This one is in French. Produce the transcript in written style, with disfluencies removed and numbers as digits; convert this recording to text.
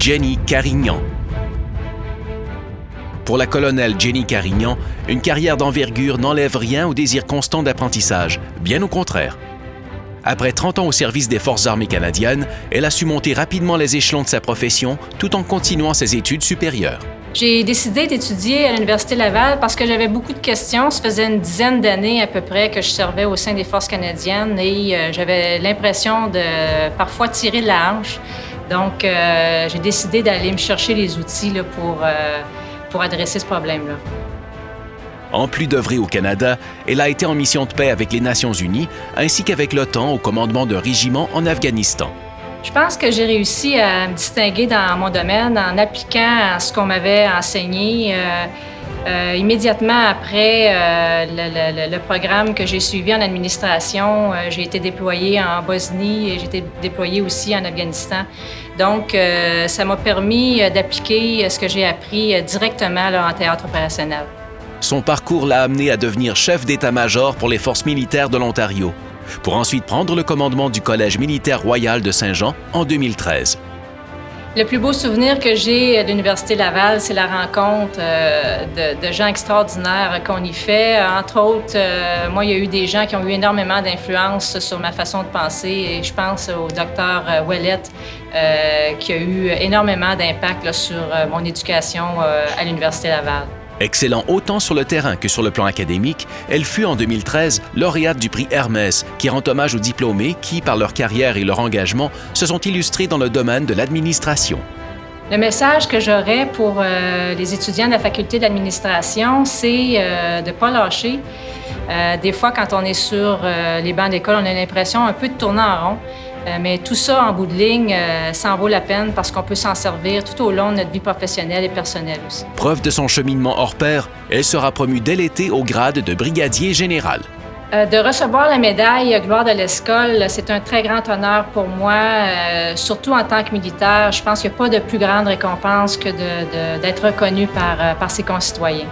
Jenny Carignan. Pour la colonelle Jenny Carignan, une carrière d'envergure n'enlève rien au désir constant d'apprentissage, bien au contraire. Après 30 ans au service des Forces armées canadiennes, elle a su monter rapidement les échelons de sa profession tout en continuant ses études supérieures. J'ai décidé d'étudier à l'Université Laval parce que j'avais beaucoup de questions. Ça faisait une dizaine d'années à peu près que je servais au sein des Forces canadiennes et j'avais l'impression de parfois tirer de la hanche. Donc, j'ai décidé d'aller me chercher les outils là, pour adresser ce problème-là. En plus d'œuvrer au Canada, elle a été en mission de paix avec les Nations unies ainsi qu'avec l'OTAN au commandement d'un régiment en Afghanistan. Je pense que j'ai réussi à me distinguer dans mon domaine en appliquant ce qu'on m'avait enseigné. Immédiatement après le programme que j'ai suivi en administration, j'ai été déployée en Bosnie et j'ai été déployée aussi en Afghanistan. Donc, ça m'a permis d'appliquer ce que j'ai appris directement là, en théâtre opérationnel. Son parcours l'a amenée à devenir chef d'état-major pour les forces militaires de l'Ontario, pour ensuite prendre le commandement du Collège militaire royal de Saint-Jean en 2013. Le plus beau souvenir que j'ai de l'Université Laval, c'est la rencontre de gens extraordinaires qu'on y fait. Entre autres, moi, il y a eu des gens qui ont eu énormément d'influence sur ma façon de penser et je pense au docteur Ouellette qui a eu énormément d'impact là, sur mon éducation à l'Université Laval. Excellent autant sur le terrain que sur le plan académique, elle fut en 2013 lauréate du prix Hermès, qui rend hommage aux diplômés qui, par leur carrière et leur engagement, se sont illustrés dans le domaine de l'administration. Le message que j'aurais pour les étudiants de la faculté d'administration, c'est de ne pas lâcher. Des fois, quand on est sur les bancs d'école, on a l'impression un peu de tourner en rond. Mais tout ça, en bout de ligne, ça en vaut la peine parce qu'on peut s'en servir tout au long de notre vie professionnelle et personnelle aussi. Preuve de son cheminement hors pair, elle sera promue dès l'été au grade de brigadier général. De recevoir la médaille Gloire de l'Escole, c'est un très grand honneur pour moi, surtout en tant que militaire. Je pense qu'il n'y a pas de plus grande récompense que d'être reconnu par ses concitoyens.